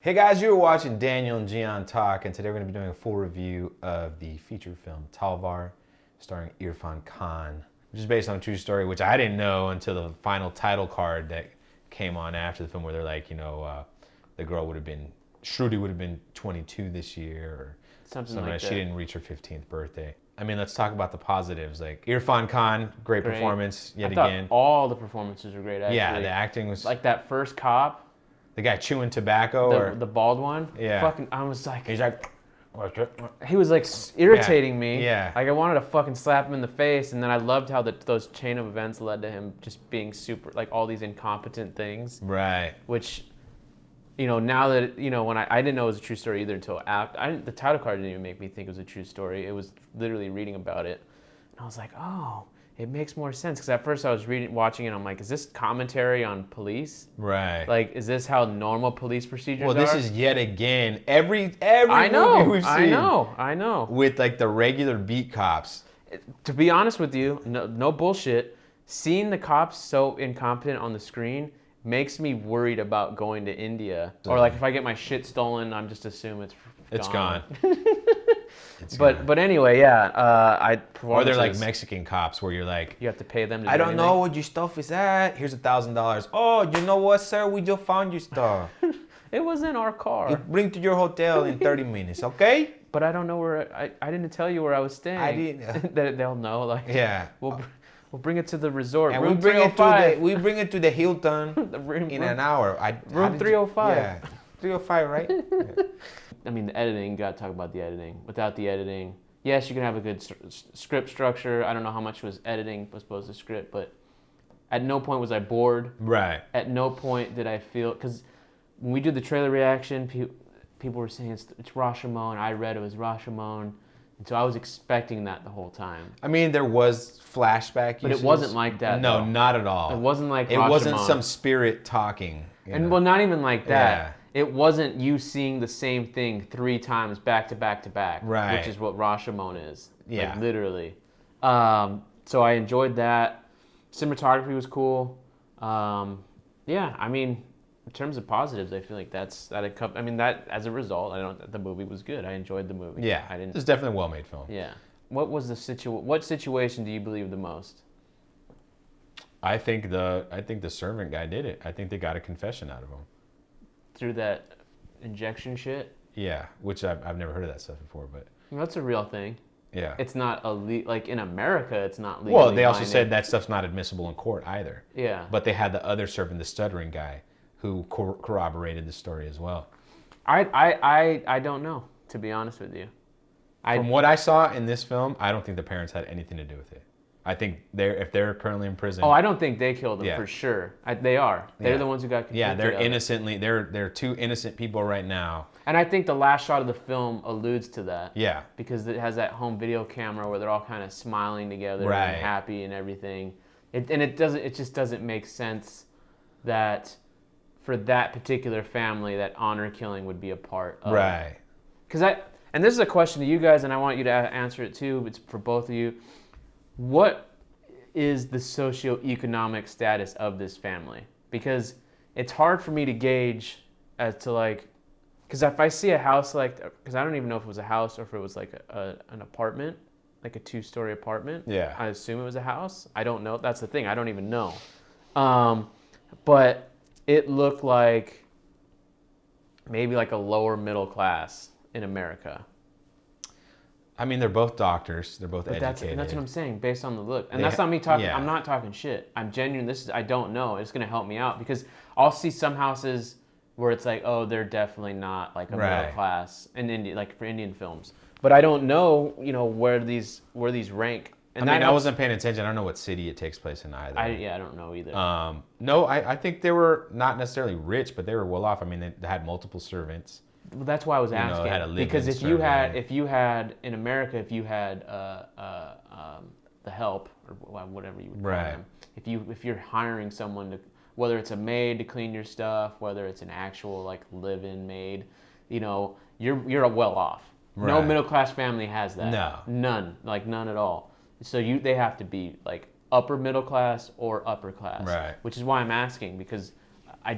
Hey guys, you're watching Daniel and Gian talk, and today we're going to be doing a full review of the feature film Talvar, starring Irrfan Khan, which is based on a true story, which I didn't know until the final title card that came on after the film, where they're like, the girl Shruti would have been 22 this year, or something like that. She didn't reach her 15th birthday. I mean, let's talk about the positives. Like Irrfan Khan, great performance yet again. All the performances were great. Actually. Yeah, the acting was like that first cop. The guy chewing tobacco, the bald one. Yeah. I was like, he's like, he was like irritating me. Yeah. Like I wanted to fucking slap him in the face, and then I loved how those chain of events led to him just being super, like all these incompetent things. Right. Which, now that when I didn't know it was a true story either until after. The title card didn't even make me think it was a true story. It was literally reading about it, and I was like, oh. It makes more sense, because at first I was watching it, and I'm like, is this commentary on police? Right. Like, is this how normal police procedures are? Well, this is yet again every movie we've seen. I know. With like the regular beat cops. To be honest with you, no bullshit. Seeing the cops so incompetent on the screen makes me worried about going to India. Or like if I get my shit stolen, I'm just assume it's gone. But anyway, yeah. Or they're like Mexican cops where you're like, you have to pay them to I don't know what your stuff is at. Here's $1,000. Oh, you know what, sir? We just found your stuff. It was in our car. You bring to your hotel in 30 minutes, okay? But I don't know where I didn't tell you where I was staying. I didn't. They'll know. Like, yeah. We'll bring it to the resort. And room we bring 305. we bring it to the Hilton in an hour. Room 305. Yeah. 305, right? Yeah. I mean, the editing, got to talk about the editing. Without the editing, yes, you can have a good script structure. I don't know how much was editing as opposed to script, but at no point was I bored. Right. At no point did I feel, because when we did the trailer reaction, people were saying it's Rashomon. I read it was Rashomon. And so I was expecting that the whole time. I mean, there was flashback But it wasn't like that. No, though. Not at all. It wasn't like It Rashomon. wasn't some spirit talking. And well, not even like that. Yeah. It wasn't you seeing the same thing 3 times back to back to back. Right. Which is what Rashomon is. Yeah. Like, literally. So I enjoyed that. Cinematography was cool. Yeah, I mean, in terms of positives, I feel like that as a result, the movie was good. I enjoyed the movie. Yeah. It's definitely a well-made film. Yeah. What situation do you believe the most? I think the servant guy did it. I think they got a confession out of him. Through that injection shit? Yeah, which I've never heard of that stuff before, but That's a real thing. Yeah. It's not like in America, it's not legally Well, they also binding. said that stuff's not admissible in court either. Yeah. But they had the other servant, the stuttering guy, who corroborated the story as well. I don't know, to be honest with you. From what I saw in this film, I don't think the parents had anything to do with it. I think if they're currently in prison. Oh, I don't think they killed him for sure. They are. They're the ones who got convicted. Yeah, they're innocently. They're 2 innocent people right now. And I think the last shot of the film alludes to that. Yeah. Because it has that home video camera where they're all kind of smiling together and happy and everything. It just doesn't make sense that for that particular family that honor killing would be a part of. Right. And this is a question to you guys, and I want you to answer it too. It's for both of you. What is the socioeconomic status of this family? Because it's hard for me to gauge as to because if I see a house because I don't even know if it was a house or if it was like an apartment, like a 2-story apartment. Yeah. I assume it was a house. I don't know. That's the thing. I don't even know. But it looked like maybe like a lower middle class in America. I mean, they're both doctors. They're both educated. That's what I'm saying, based on the look. And that's not me talking. Yeah. I'm not talking shit. I'm genuine. I don't know. It's going to help me out because I'll see some houses where it's like, oh, they're definitely not like a middle class in India, like for Indian films. But I don't know, where these rank. And I wasn't paying attention. I don't know what city it takes place in either. I don't know either. No, I think they were not necessarily rich, but they were well off. I mean, they had multiple servants. Well, that's why I was asking. Because if you had in America, if you had the help or whatever you would call them, if you're hiring someone to, whether it's a maid to clean your stuff, whether it's an actual like live-in maid, you're well off. Right. No middle class family has that. No, none at all. So they have to be like upper middle class or upper class. Right. Which is why I'm asking, because I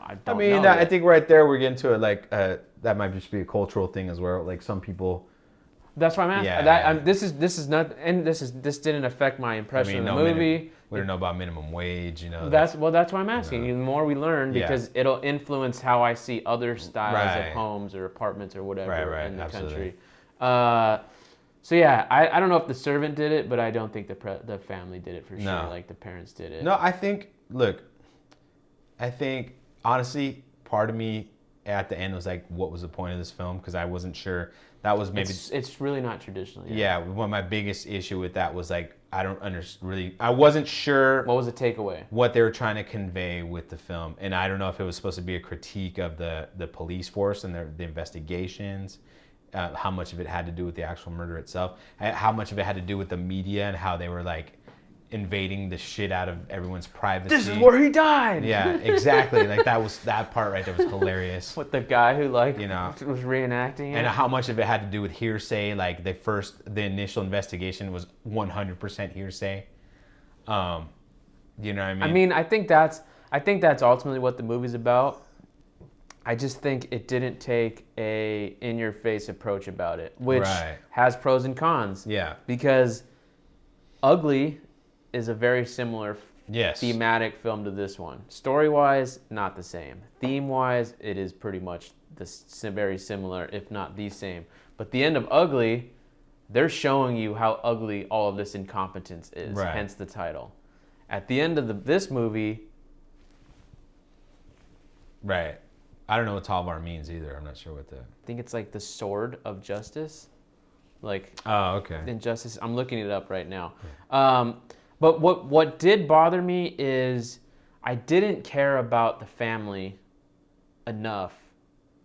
I don't mean, know I yet. think right there we're getting to it. Like that might just be a cultural thing as well. Like some people. That's why I'm asking. Yeah. This is not, and this didn't affect my I impression mean, of the movie. We don't know about minimum wage. You know. That's why I'm asking. you know. The more we learn, Yeah. because it'll influence how I see other styles Right. of homes or apartments or whatever Right, in the absolutely. country. So yeah, I don't know if the servant did it, but I don't think the family did it for sure. No. Like the parents did it. No, I think honestly, part of me at the end was like, what was the point of this film? Because I wasn't sure. That was maybe. It's really not traditional. Yeah, one of my biggest issue with that was like I wasn't sure What was the takeaway? what they were trying to convey with the film, and I don't know if it was supposed to be a critique of the police force and the investigations, how much of it had to do with the actual murder itself, how much of it had to do with the media and how they were like invading the shit out of everyone's privacy. This is where he died. Yeah, exactly. Like that part right there was hilarious. With the guy who was reenacting it. And how much of it had to do with hearsay? Like the initial investigation was 100% hearsay. You know what I mean? I mean, I think that's ultimately what the movie's about. I just think it didn't take a in-your-face approach about it, which has pros and cons. Yeah. Because Ugly is a very similar Yes. thematic film to this one. Story-wise, not the same. Theme-wise, it is pretty much very similar, if not the same. But the end of Ugly, they're showing you how ugly all of this incompetence is, hence the title. At the end of this movie... Right. I don't know what Talvar means either. I'm not sure what the... I think it's like the sword of justice. Like... Oh, okay. Injustice. I'm looking it up right now. But what did bother me is I didn't care about the family enough,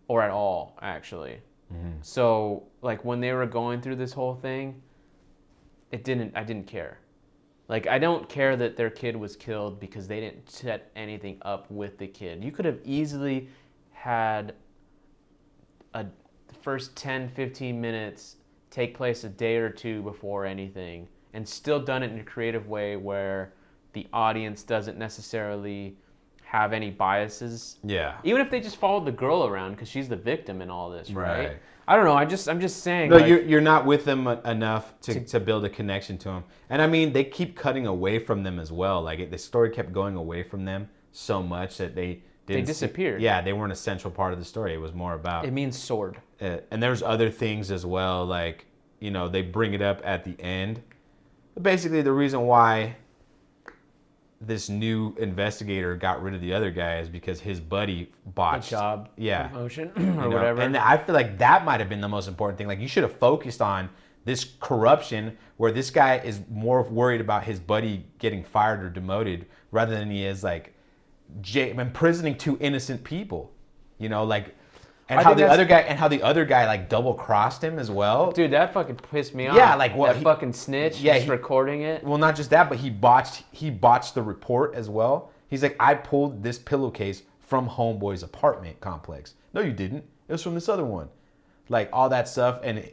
or at all, actually. Mm-hmm. So, like, when they were going through this whole thing, I didn't care. Like, I don't care that their kid was killed because they didn't set anything up with the kid. You could have easily had the first 10, 15 minutes take place a day or two before anything, and still done it in a creative way where the audience doesn't necessarily have any biases. Yeah. Even if they just followed the girl around because she's the victim in all this, right? I don't know. I'm just saying. No, like, you're not with them enough to build a connection to them. And I mean, they keep cutting away from them as well. Like the story kept going away from them so much that they disappeared. Yeah, they weren't a central part of the story. It was more about. It means sword. And there's other things as well. Like they bring it up at the end. Basically, the reason why this new investigator got rid of the other guy is because his buddy botched a job promotion or whatever. And I feel like that might have been the most important thing. Like you should have focused on this corruption where this guy is more worried about his buddy getting fired or demoted rather than he is like imprisoning two innocent people. And how the other guy like double crossed him as well. Dude, that fucking pissed me off. Yeah, like what? That fucking snitch. Yeah, just recording it. Well, not just that, but he botched the report as well. He's like, I pulled this pillowcase from Homeboy's apartment complex. No, you didn't. It was from this other one. Like all that stuff, and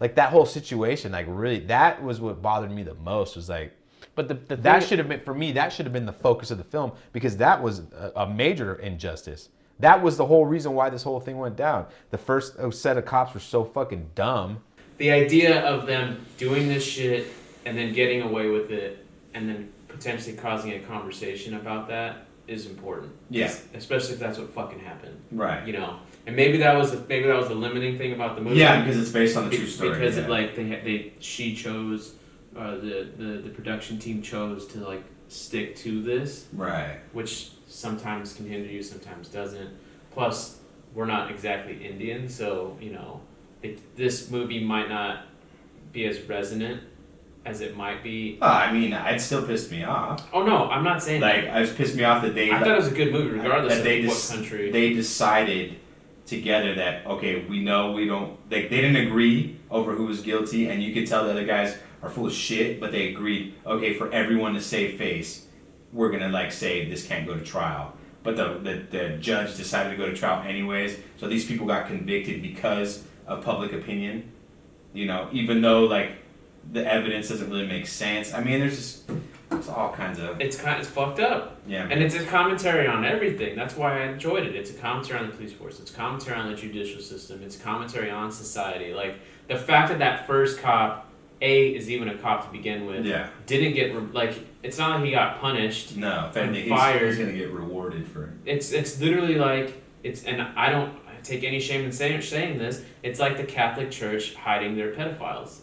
like that whole situation. Like really, that was what bothered me the most. Was like, but that should have been for me. That should have been the focus of the film because that was a major injustice. That was the whole reason why this whole thing went down. The first set of cops were so fucking dumb. The idea of them doing this shit and then getting away with it and then potentially causing a conversation about that is important. Yeah. Especially if that's what fucking happened. Right. And maybe that was the limiting thing about the movie. Yeah, because it's based on the true story. Because she chose, the production team chose to like stick to this. Right. Which sometimes can hinder you, sometimes doesn't. Plus, we're not exactly Indian, so this movie might not be as resonant as it might be. I mean, it still pissed me off. Oh no, I'm not saying like it was pissed me off that they. I thought it was a good movie, regardless of what country. They decided together that we know we don't. They didn't agree over who was guilty, and you could tell the other guys are full of shit, but they agreed. Okay, for everyone to save face, we're gonna say this can't go to trial. But the judge decided to go to trial anyways. So these people got convicted because of public opinion. Even though the evidence doesn't really make sense. I mean, there's just It's all kinds of. It's fucked up. Yeah. And it's a commentary on everything. That's why I enjoyed it. It's a commentary on the police force. It's a commentary on the judicial system. It's a commentary on society. Like the fact that first cop, is even a cop to begin with. Yeah. Didn't get it's not like he got punished. No, and fired. He's gonna get rewarded for it. It's literally like and I don't take any shame in saying this. It's like the Catholic Church hiding their pedophiles.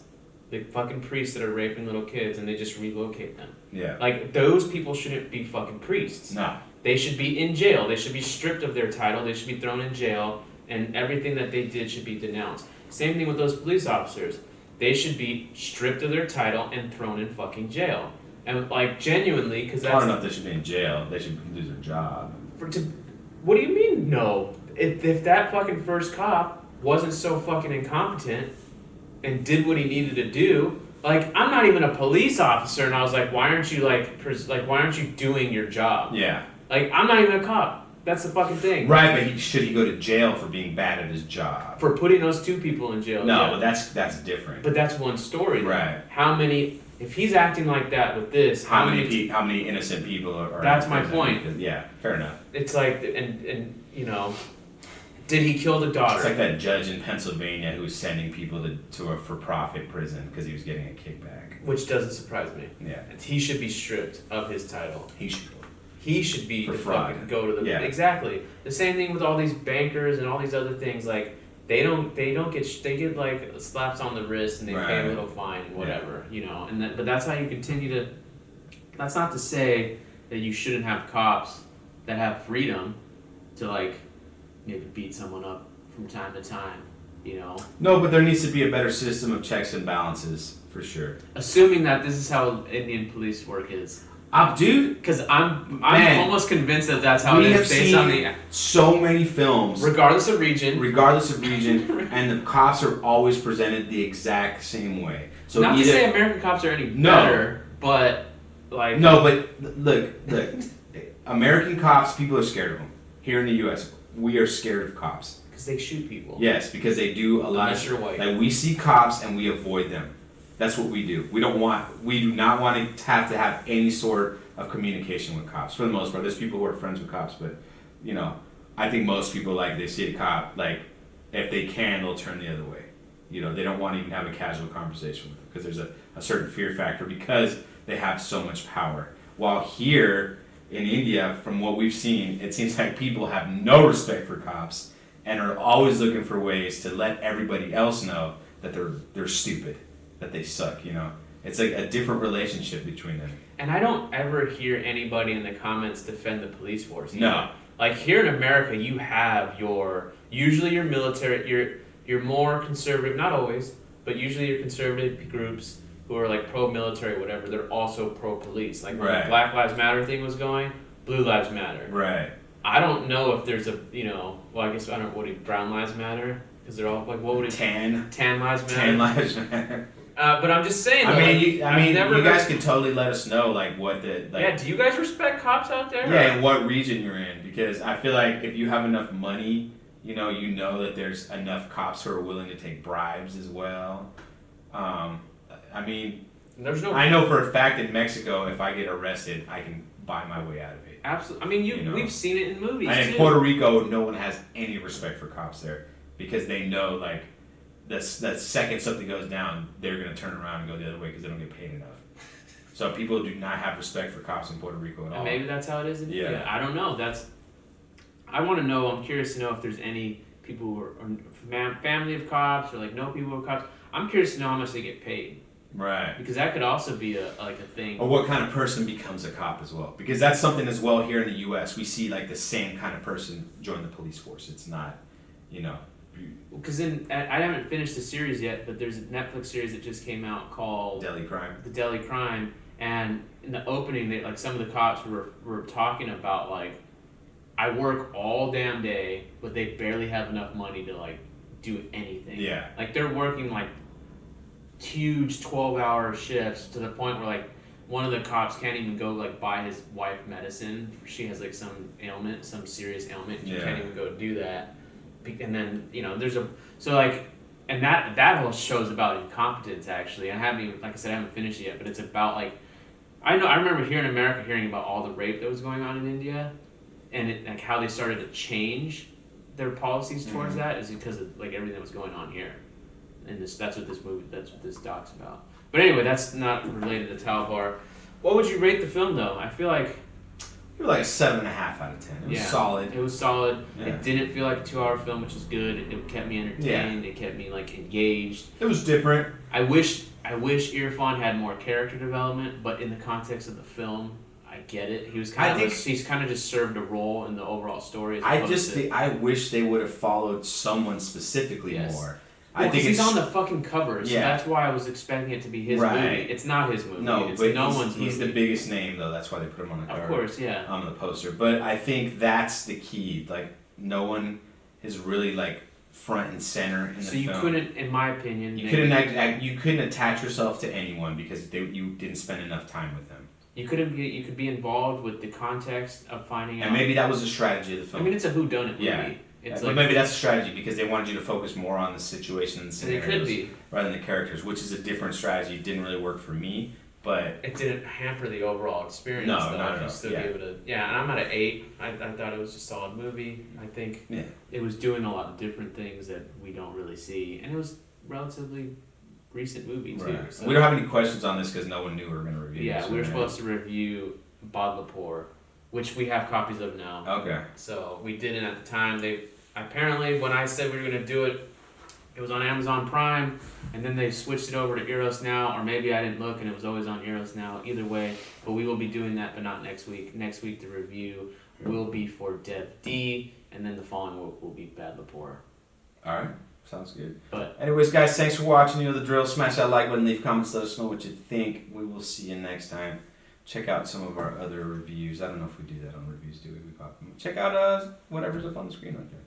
The fucking priests that are raping little kids and they just relocate them. Yeah. Like, those people shouldn't be fucking priests. No. They should be in jail. They should be stripped of their title. They should be thrown in jail. And everything that they did should be denounced. Same thing with those police officers. They should be stripped of their title and thrown in fucking jail. And, like, genuinely, because that's... I don't know if they should be in jail. They should lose their job. What do you mean, no? If that fucking first cop wasn't so fucking incompetent and did what he needed to do... Like, I'm not even a police officer, and I was like, why aren't you, why aren't you doing your job? Yeah. Like, I'm not even a cop. That's the fucking thing. Right, but should he go to jail for being bad at his job? For putting those two people in jail. No, yeah. but that's different. But that's one story. Right. How many... If he's acting like that with this, how many innocent people are... That's my point. Yeah, fair enough. It's like, and you know... Did he kill the daughter? It's like that judge in Pennsylvania who was sending people to a for-profit prison because he was getting a kickback. Which doesn't surprise me. Yeah. He should be stripped of his title. He should be for the fraud. fucking go to the... Yeah. Exactly. The same thing with all these bankers and all these other things. Like, they get like slaps on the wrist and they pay a little fine and whatever, you know. And but that's how you continue to... That's not to say that you shouldn't have cops that have freedom to, like... maybe beat someone up from time to time, you know? No, but there needs to be a better system of checks and balances, for sure. Assuming that this is how Indian police work is. Dude, because I'm almost convinced that that's how it is based on the... so many films. Regardless of region, and the cops are always presented the exact same way. So not to say American cops are any better, but like... No, but look, American cops, people are scared of them. Here in the U.S., we are scared of cops. Because they shoot people. Yes, because they do a lot Unless you're white. Like, we see cops and we avoid them. That's what we do. We do not want to have any sort of communication with cops, for the most part. There's people who are friends with cops, but, you know, I think most people, like, they see a cop, like, if they can, they'll turn the other way. You know, they don't want to even have a casual conversation with them because there's a certain fear factor because they have so much power. While here in India, from what we've seen, it seems like people have no respect for cops and are always looking for ways to let everybody else know that they're stupid, that they suck, you know. It's like a different relationship between them. And I don't ever hear anybody in the comments defend the police force either. No. Like, here in America, you have usually your military, your more conservative, not always, but usually your conservative groups who are like pro-military, whatever, they're also pro-police. Like when the Black Lives Matter thing was going, Blue Lives Matter. Right. I don't know if there's a, you know, well, I guess I don't know, Brown Lives Matter? Because they're all, like, what would it... Tan Lives Matter? Tan Lives Matter. But I'm just saying, though, you guys can totally let us know, like, what the... Like, yeah, do you guys respect cops out there? Yeah, and what region you're in. Because I feel like if you have enough money, you know that there's enough cops who are willing to take bribes as well. I know for a fact in Mexico, if I get arrested, I can buy my way out of it. Absolutely. I mean, we've seen it in movies, and in Puerto Rico, no one has any respect for cops there because they know, like, the second something goes down, they're going to turn around and go the other way because they don't get paid enough. So people do not have respect for cops in Puerto Rico at all. And maybe that's how it is in India. Yeah. I don't know. I want to know. I'm curious to know if there's any people who are family of cops or like know people who are cops. I'm curious to know how much they get paid. Right. Because that could also be a thing. Or what kind of person becomes a cop as well. Because that's something as well here in the U.S. We see like the same kind of person join the police force. It's not, you know. Because I haven't finished the series yet, but there's a Netflix series that just came out called Delhi Crime. The Delhi Crime. And in the opening, like some of the cops were talking about like, I work all damn day, but they barely have enough money to like do anything. Yeah. Like they're working like huge 12-hour shifts to the point where like one of the cops can't even go like buy his wife medicine. She has like some ailment, some serious ailment. She can't even go do that. And then, you know, and that whole show is about incompetence actually. I haven't even, like I said, I haven't finished it yet, but it's about like I know. I remember here in America hearing about all the rape that was going on in India, and like how they started to change their policies towards that is because of like everything that was going on here, and that's what this doc's about. But anyway, that's not related to Talvar. What would you rate the film though? I feel like You're like a 7.5 out of 10. It was solid. It was solid. Yeah. It didn't feel like a 2-hour film, which is good. It kept me entertained. It kept me like engaged. It was different. I wish Irrfan had more character development, but in the context of the film, I get it. He was he's kind of just served a role in the overall story. I wish they would have followed someone specifically more. Well, I think he's on the fucking cover, so that's why I was expecting it to be his movie. It's not his movie. No, it's but no one's movie. He's the biggest name though. That's why they put him on the cover. Of course, yeah. On the poster, but I think that's the key. Like no one is really like front and center in the film. So you couldn't, in my opinion, you couldn't attach yourself to anyone because you didn't spend enough time with them. You could be involved with the context of finding out. And maybe that was the strategy of the film. I mean, it's a whodunit movie. Yeah. But maybe that's a strategy because they wanted you to focus more on the situation and the scenarios it could be. rather than the characters, which is a different strategy. It didn't really work for me, but it didn't hamper the overall experience. No, though. not at all. Still be able to, and I'm at an 8. I thought it was a solid movie. I think it was doing a lot of different things that we don't really see, and it was relatively recent movie too. Right. So. We don't have any questions on this because no one knew we were going to review. Yeah, we were supposed to review Badlapur, which we have copies of now. Okay. So we didn't at the time. They apparently when I said we were going to do it, it was on Amazon Prime, and then they switched it over to Eros Now, or maybe I didn't look and it was always on Eros Now. Either way, but we will be doing that, but not next week. Next week the review will be for Dev D, and then the following will be Badlapur. All right. Sounds good. But anyways, guys, thanks for watching. You know the drill. Smash that like button, leave comments, let us know what you think. We will see you next time. Check out some of our other reviews. I don't know if we do that on reviews, do we? We pop them. Check out whatever's up on the screen right there.